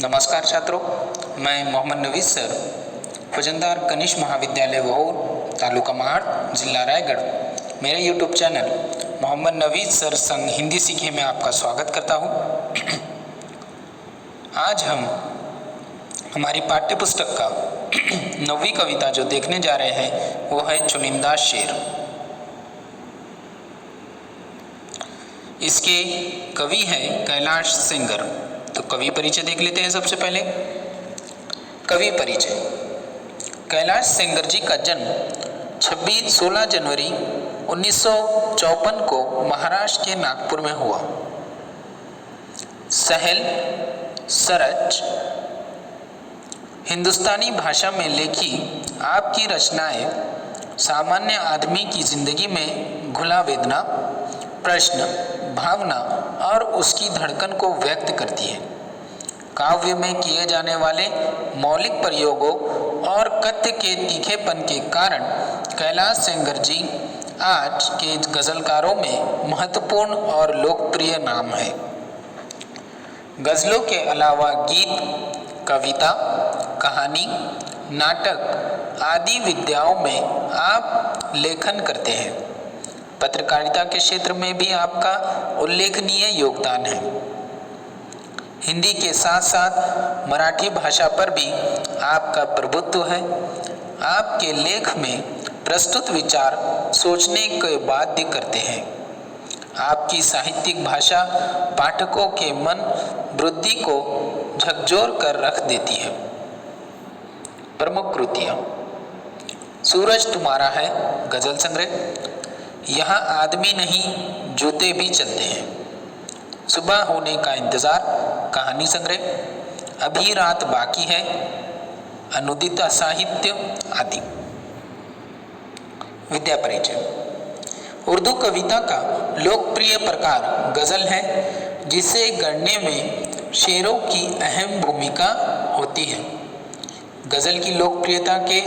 नमस्कार छात्रों, मैं मोहम्मद नवीद सर, फौजदार कनिष्ठ महाविद्यालय वहौर, तालुका महाड़, जिला रायगढ़, मेरे YouTube channel Mohammad Naveed sir संग हिंदी सीखे में आपका स्वागत करता हूँ। आज हम हमारी पाठ्य पुस्तक का 9वीं कविता जो देखने जा रहे हैं वो है चुनिंदा शेर। इसके कवि हैं कैलाश सेंगर। तो कवि परिचय देख लेते हैं। सबसे पहले कवि परिचय। कैलाश सेंगर जी का जन्म 16 जनवरी 1954 को महाराष्ट्र के नागपुर में हुआ। सहल सरच हिंदुस्तानी भाषा में लिखी आपकी रचनाएं सामान्य आदमी की जिंदगी में घुला वेदना, प्रश्न, भावना और उसकी धड़कन को व्यक्त करती है। काव्य में किए जाने वाले मौलिक प्रयोगों और कथ्य के तीखेपन के कारण कैलाश सेंगर जी आज के गज़लकारों में महत्वपूर्ण और लोकप्रिय नाम है। गज़लों के अलावा गीत, कविता, कहानी, नाटक आदि विधाओं में आप लेखन करते हैं। पत्रकारिता के क्षेत्र में भी आपका उल्लेखनीय योगदान है। हिंदी के साथ साथ मराठी भाषा पर भी आपका प्रभुत्व है। आपके लेख में प्रस्तुत विचार सोचने के बाध्य करते हैं। आपकी साहित्यिक भाषा पाठकों के मन बुद्धि को झकझोर कर रख देती है। प्रमुख कृतियाँ: सूरज तुम्हारा है गजल संग्रह, यहाँ आदमी नहीं जूते भी चलते हैं, सुबह होने का इंतजार कहानी संग्रह, अभी रात बाकी है, अनुदित साहित्य आदि। विद्या परिचय। उर्दू कविता का लोकप्रिय प्रकार गजल है, जिसे गढ़ने में शेरों की अहम भूमिका होती है। गजल की लोकप्रियता के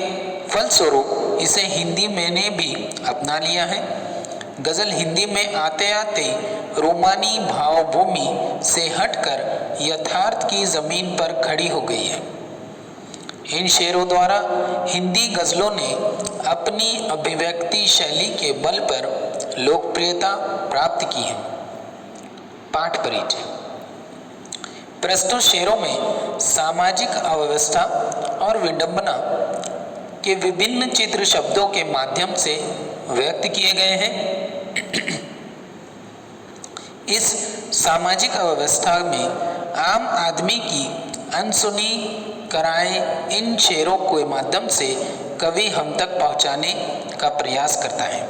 फलस्वरूप इसे हिंदी मैंने भी अपना लिया है। गजल हिंदी में आते आते रोमानी भावभूमि से हटकर यथार्थ की जमीन पर खड़ी हो गई है। इन शेरों द्वारा हिंदी गजलों ने अपनी अभिव्यक्ति शैली के बल पर लोकप्रियता प्राप्त की है। पाठ परिचय। प्रस्तुत शेरों में सामाजिक अव्यवस्था और विडंबना के विभिन्न चित्र शब्दों के माध्यम से व्यक्त किए गए हैं। इस सामाजिक अव्यवस्था में आम आदमी की अनसुनी कराएं इन शेरों के माध्यम से कवि हम तक पहुंचाने का प्रयास करता है।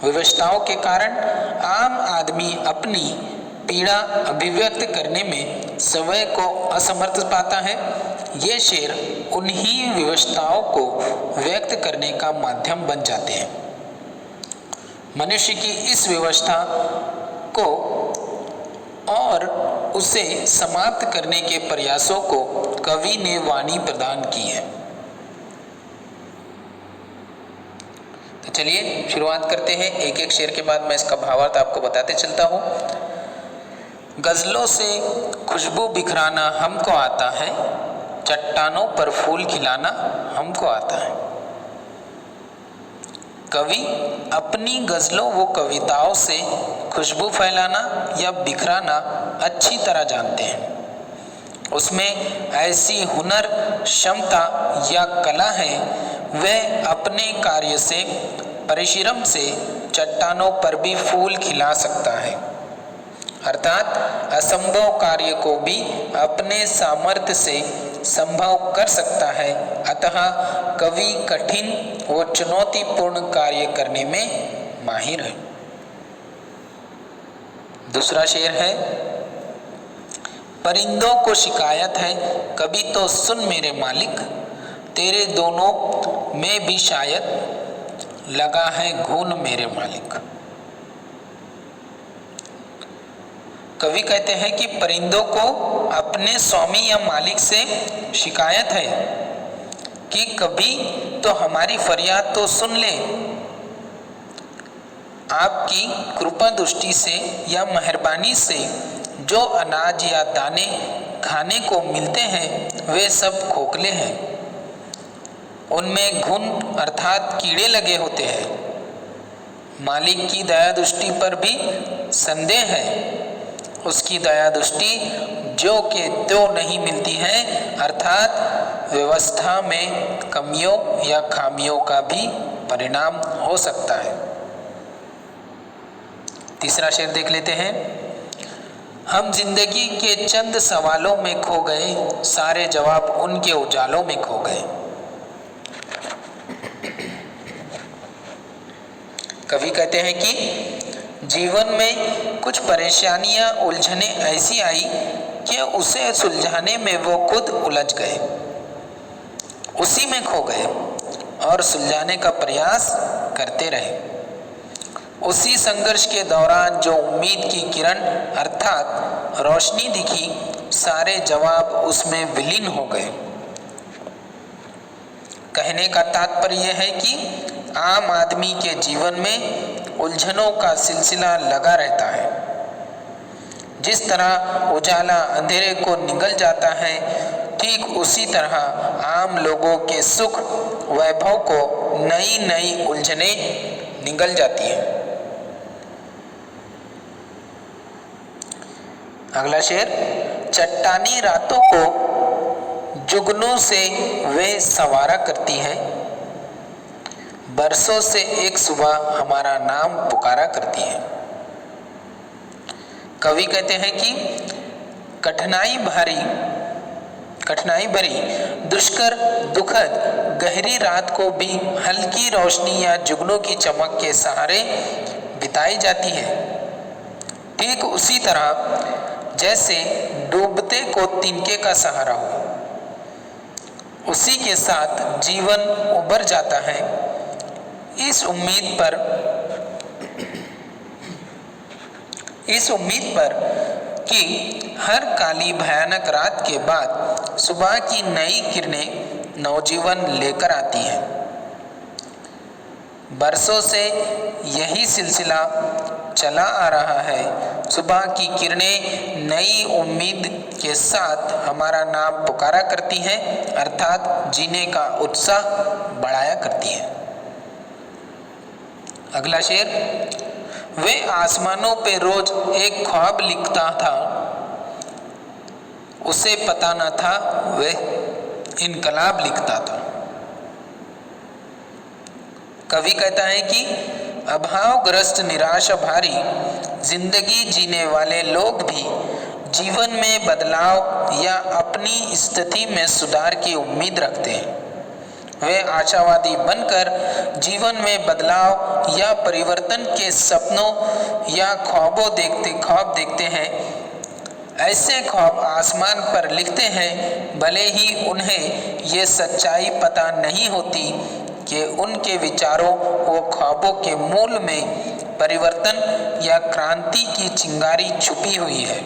विवशताओं के कारण आम आदमी अपनी पीड़ा अभिव्यक्त करने में स्वयं को असमर्थ पाता है। ये शेर उन्हीं विवशताओं को व्यक्त करने का माध्यम बन जाते हैं। मनुष्य की इस विवशता को और उसे समाप्त करने के प्रयासों को कवि ने वाणी प्रदान की है। तो चलिए शुरुआत करते हैं। एक एक शेर के बाद मैं इसका भावार्थ आपको बताते चलता हूँ। गजलों से खुशबू बिखराना हमको आता है, चट्टानों पर फूल खिलाना हमको आता है। कवि अपनी गजलों व कविताओं से खुशबू फैलाना या बिखराना अच्छी तरह जानते हैं। उसमें ऐसी हुनर, क्षमता या कला है, वह अपने कार्य से, परिश्रम से चट्टानों पर भी फूल खिला सकता है। अर्थात असंभव कार्य को भी अपने सामर्थ्य से संभव कर सकता है। अतः कवि कठिन व चुनौतीपूर्ण कार्य करने में माहिर है। दूसरा शेर है। परिंदों को शिकायत है कभी तो सुन मेरे मालिक, तेरे दोनों में भी शायद लगा है घून मेरे मालिक। कवि कहते हैं कि परिंदों को अपने स्वामी या मालिक से शिकायत है कि कभी तो हमारी फरियाद तो सुन ले। आपकी कृपा दृष्टि से या मेहरबानी से जो अनाज या दाने खाने को मिलते हैं वे सब खोखले हैं। उनमें घुन अर्थात कीड़े लगे होते हैं। मालिक की दया दृष्टि पर भी संदेह है। उसकी दया दृष्टि जो के त्यों नहीं मिलती है, अर्थात व्यवस्था में कमियों या खामियों का भी परिणाम हो सकता है। तीसरा शेर देख लेते हैं। हम जिंदगी के चंद सवालों में खो गए, सारे जवाब उनके उजालों में खो गए। कवि कहते हैं कि जीवन में कुछ परेशानियां, उलझने ऐसी आई कि उसे सुलझाने में वो खुद उलझ गए, उसी में खो गए और सुलझाने का प्रयास करते रहे। उसी संघर्ष के दौरान जो उम्मीद की किरण अर्थात रोशनी दिखी, सारे जवाब उसमें विलीन हो गए। कहने का तात्पर्य है कि आम आदमी के जीवन में उलझनों का सिलसिला लगा रहता है। जिस तरह उजाला अंधेरे को निगल जाता है, ठीक उसी तरह आम लोगों के सुख वैभव को नई नई उलझने निगल जाती है। अगला शेर। चट्टानी रातों को जुगनों से वे सवारा करती है, बरसों से एक सुबह हमारा नाम पुकारा करती है। कवि कहते हैं कि कठिनाई भरी, दुष्कर, दुखद, गहरी रात को भी हल्की रोशनी या जुगनों की चमक के सहारे बिताई जाती है। ठीक उसी तरह जैसे डूबते को तिनके का सहारा हो, उसी के साथ जीवन उबर जाता है। इस उम्मीद पर कि हर काली भयानक रात के बाद सुबह की नई किरणें नवजीवन लेकर आती हैं। बरसों से यही सिलसिला चला आ रहा है। सुबह की किरणें नई उम्मीद के साथ हमारा नाम पुकारा करती हैं, अर्थात जीने का उत्साह बढ़ाया करती है। अगला शेर। वे आसमानों पे रोज एक ख्वाब लिखता था, उसे पता न था वह इनकलाब लिखता था। कवि कहता है कि अभावग्रस्त, निराशा भारी जिंदगी जीने वाले लोग भी जीवन में बदलाव या अपनी स्थिति में सुधार की उम्मीद रखते हैं। वे आशावादी बनकर जीवन में बदलाव या परिवर्तन के सपनों या ख्वाब देखते हैं। ऐसे ख्वाब आसमान पर लिखते हैं, भले ही उन्हें ये सच्चाई पता नहीं होती कि उनके विचारों व ख्वाबों के मूल में परिवर्तन या क्रांति की चिंगारी छुपी हुई है।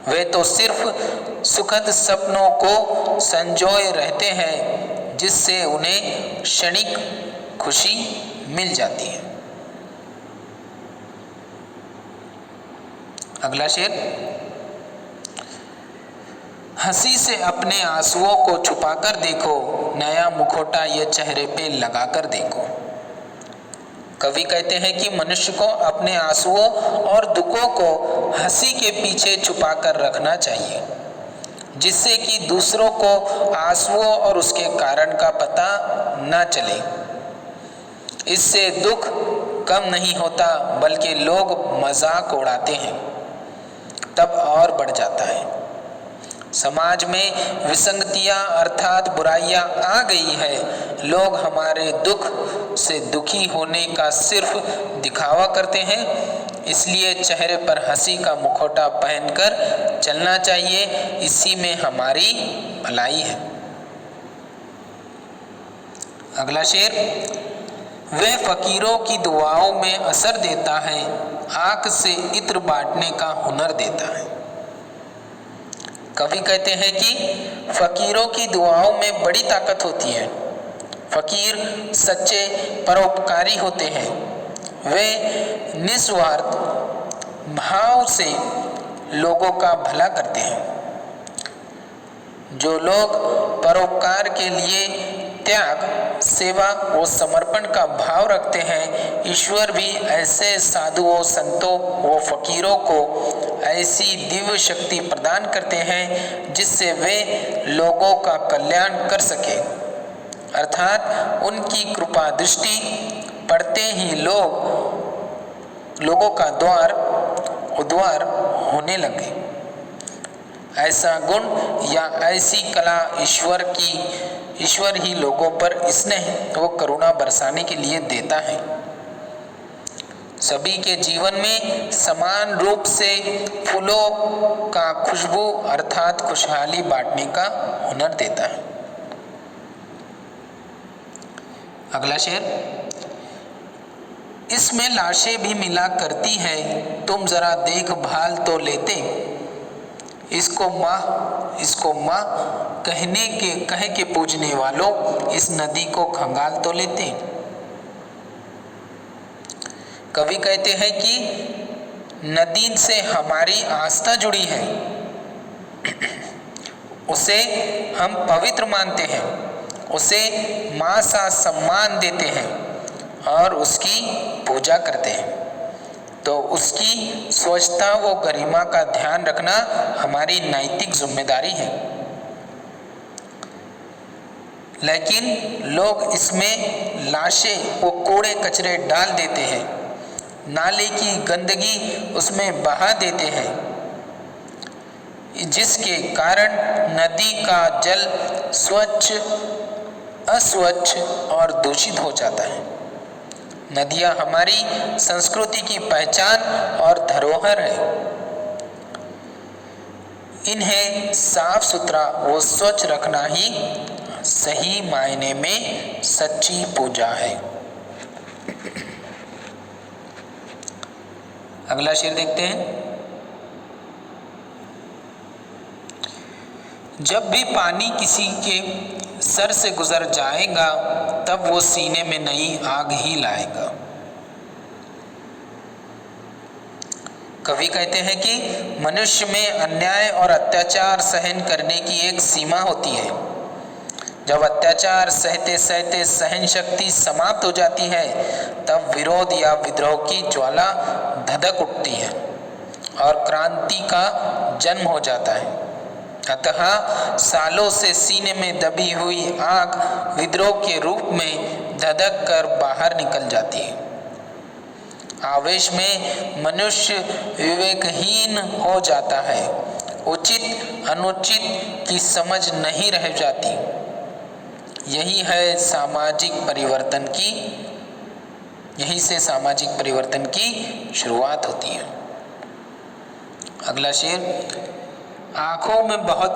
वे तो सिर्फ सुखद सपनों को संजोए रहते हैं, जिससे उन्हें क्षणिक खुशी मिल जाती है। अगला शेर। हंसी से अपने आंसुओं को छुपाकर देखो, नया मुखौटा ये चेहरे पे लगाकर देखो। कवि कहते हैं कि मनुष्य को अपने आंसुओं और दुखों को हंसी के पीछे छुपाकर रखना चाहिए, जिससे कि दूसरों को आंसुओं और उसके कारण का पता न चले। इससे दुख कम नहीं होता, बल्कि लोग मजाक उड़ाते हैं, तब और बढ़ जाता है। समाज में विसंगतियां अर्थात बुराइयां आ गई है। लोग हमारे दुख से दुखी होने का सिर्फ दिखावा करते हैं। इसलिए चेहरे पर हंसी का मुखौटा पहनकर चलना चाहिए, इसी में हमारी भलाई है। अगला शेर। वह फकीरों की दुआओं में असर देता है, आंख से इत्र बांटने का हुनर देता है। कवि कहते हैं कि फकीरों की दुआओं में बड़ी ताकत होती है। फकीर सच्चे परोपकारी होते हैं। वे निस्वार्थ भाव से लोगों का भला करते हैं। जो लोग परोपकार के लिए त्याग, सेवा और समर्पण का भाव रखते हैं, ईश्वर भी ऐसे साधुओं, संतों व फकीरों को ऐसी दिव्य शक्ति प्रदान करते हैं जिससे वे लोगों का कल्याण कर सके। अर्थात उनकी कृपा दृष्टि पड़ते ही लोगों का द्वार उद्वार होने लगे। ऐसा गुण या ऐसी कला ईश्वर ही लोगों पर स्नेह व करुणा बरसाने के लिए देता है। सभी के जीवन में समान रूप से फूलों का खुशबू अर्थात खुशहाली बांटने का हुनर देता है। अगला शेर, इसमें लाशें भी मिला करती है, तुम जरा देखभाल तो लेते। इसको माँ कह के पूजने वालों, इस नदी को खंगाल तो लेते। कवि कहते हैं कि नदी से हमारी आस्था जुड़ी है, उसे हम पवित्र मानते हैं, उसे माँ सा सम्मान देते हैं और उसकी पूजा करते हैं, तो उसकी स्वच्छता व गरिमा का ध्यान रखना हमारी नैतिक जिम्मेदारी है। लेकिन लोग इसमें लाशें व कूड़े कचरे डाल देते हैं, नाले की गंदगी उसमें बहा देते हैं, जिसके कारण नदी का जल स्वच्छ, अस्वच्छ और दूषित हो जाता है। नदियाँ हमारी संस्कृति की पहचान और धरोहर है। इन्हें साफ सुथरा व स्वच्छ रखना ही सही मायने में सच्ची पूजा है। अगला शेर देखते हैं। जब भी पानी किसी के सर से गुजर जाएगा, तब वो सीने में नई आग ही लाएगा। कवि कहते हैं कि मनुष्य में अन्याय और अत्याचार सहन करने की एक सीमा होती है। जब अत्याचार सहते सहते सहन शक्ति समाप्त हो जाती है, तब विरोध या विद्रोह की ज्वाला धधक उठती है और क्रांति का जन्म हो जाता है। अतः सालों से सीने में दबी हुई आग विद्रोह के रूप में धधक कर बाहर निकल जाती है। आवेश में मनुष्य विवेकहीन हो जाता है, उचित अनुचित की समझ नहीं रह जाती। यही से सामाजिक परिवर्तन की शुरुआत होती है। अगला शेर, आँखों में बहुत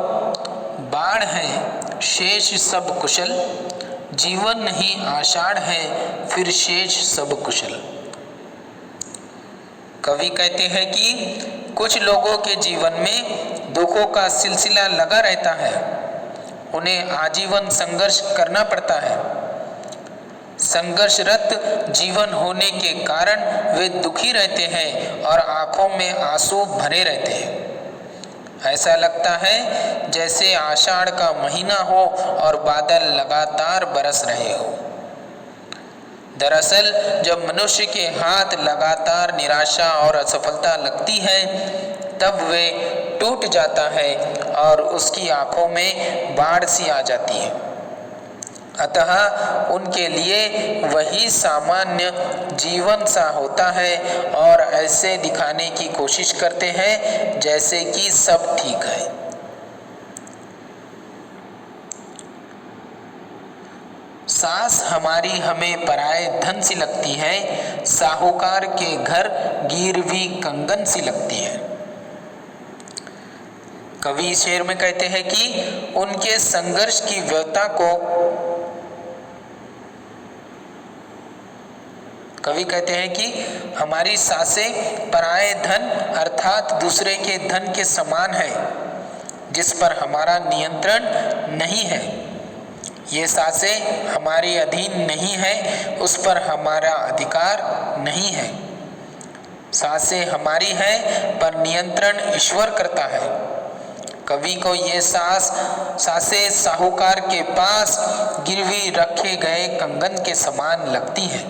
बाढ़ है, शेष सब कुशल, जीवन नहीं आषाढ़ है, फिर शेष सब कुशल। कवि कहते हैं कि कुछ लोगों के जीवन में दुखों का सिलसिला लगा रहता है, उन्हें आजीवन संघर्ष करना पड़ता है। संघर्षरत जीवन होने के कारण वे दुखी रहते हैं और आंखों में आंसू भरे रहते हैं। ऐसा लगता है जैसे आषाढ़ का महीना हो और बादल लगातार बरस रहे हो। दरअसल जब मनुष्य के हाथ लगातार निराशा और असफलता लगती है, तब वे टूट जाता है और उसकी आंखों में बाढ़ सी आ जाती है। अतः उनके लिए वही सामान्य जीवन सा होता है और ऐसे दिखाने की कोशिश करते हैं जैसे कि सब ठीक है। सास हमारी हमें पराए धन सी लगती है, साहूकार के घर गिरवी कंगन सी लगती है। कवि शेर में कहते हैं कि उनके संघर्ष की व्यथा को कवि कहते हैं कि हमारी सासें पराए धन अर्थात दूसरे के धन के समान है, जिस पर हमारा नियंत्रण नहीं है। ये सासें हमारे अधीन नहीं है, उस पर हमारा अधिकार नहीं है। सासें हमारी हैं पर नियंत्रण ईश्वर करता है। कवि को ये सासें साहूकार के पास गिरवी रखे गए कंगन के समान लगती हैं।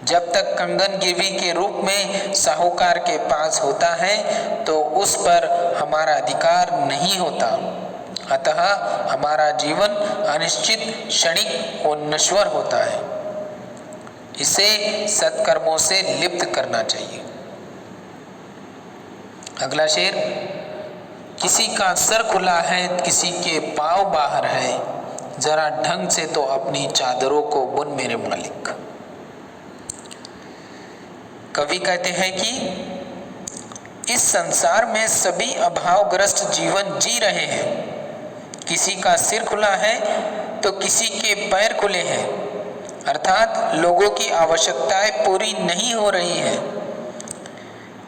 जब तक कंगन गिरवी के रूप में साहूकार के पास होता है तो उस पर हमारा अधिकार नहीं होता। अतः हमारा जीवन अनिश्चित, क्षणिक और नश्वर होता है। इसे सत्कर्मों से लिप्त करना चाहिए। अगला शेर, किसी का सर खुला है, किसी के पाँव बाहर है, जरा ढंग से तो अपनी चादरों को बुन मेरे मालिक। कवि कहते हैं कि इस संसार में सभी अभावग्रस्त जीवन जी रहे हैं। किसी का सिर खुला है तो किसी के पैर खुले हैं, अर्थात लोगों की आवश्यकताएं पूरी नहीं हो रही है।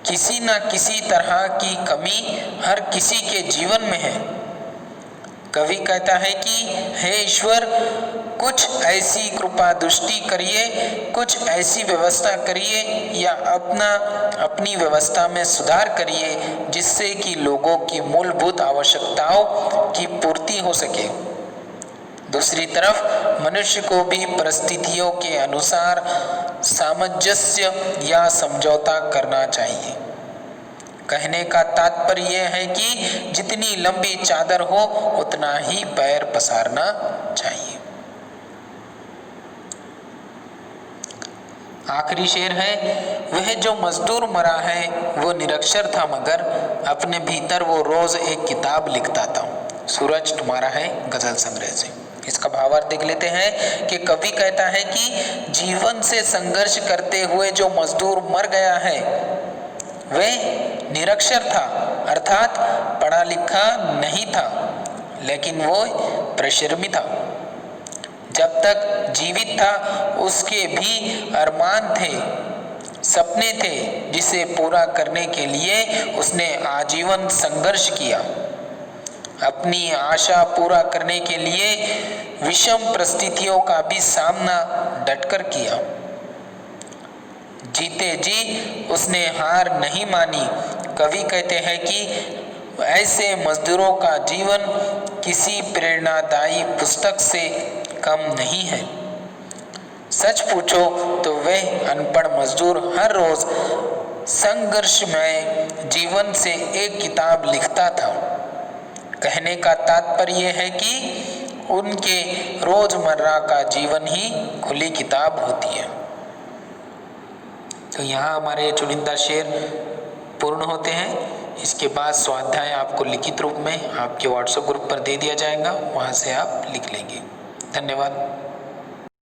किसी न किसी तरह की कमी हर किसी के जीवन में है। कवि कहता है कि हे ईश्वर, कुछ ऐसी कृपा दृष्टि करिए, कुछ ऐसी व्यवस्था करिए या अपनी व्यवस्था में सुधार करिए जिससे कि लोगों की मूलभूत आवश्यकताओं की पूर्ति हो सके। दूसरी तरफ मनुष्य को भी परिस्थितियों के अनुसार सामंजस्य या समझौता करना चाहिए। कहने का तात्पर्य यह है कि जितनी लंबी चादर हो उतना ही पैर पसारना चाहिए। आखिरी शेर है, वह जो मजदूर मरा है वो निरक्षर था मगर अपने भीतर वो रोज एक किताब लिखता था। सूरज तुम्हारा है गजल संग्रह से। इसका भावार्थ देख लेते हैं कि कवि कहता है कि जीवन से संघर्ष करते हुए जो मजदूर मर गया है वह निरक्षर था, अर्थात पढ़ा लिखा नहीं था, लेकिन वो परिश्रमी था। जब तक जीवित था उसके भी अरमान थे, सपने थे, जिसे पूरा करने के लिए उसने आजीवन संघर्ष किया। अपनी आशा पूरा करने के लिए विषम परिस्थितियों का भी सामना डटकर किया। जीते जी उसने हार नहीं मानी। कवि कहते हैं कि ऐसे मजदूरों का जीवन किसी प्रेरणादायी पुस्तक से कम नहीं है। सच पूछो तो वह अनपढ़ मजदूर हर रोज संघर्षमय जीवन से एक किताब लिखता था। कहने का तात्पर्य है कि उनके रोजमर्रा का जीवन ही खुली किताब होती है। तो यहाँ हमारे चुनिंदा शेर पूर्ण होते हैं। इसके बाद स्वाध्याय आपको लिखित रूप में आपके व्हाट्सएप ग्रुप पर दे दिया जाएगा, वहाँ से आप लिख लेंगे। धन्यवाद।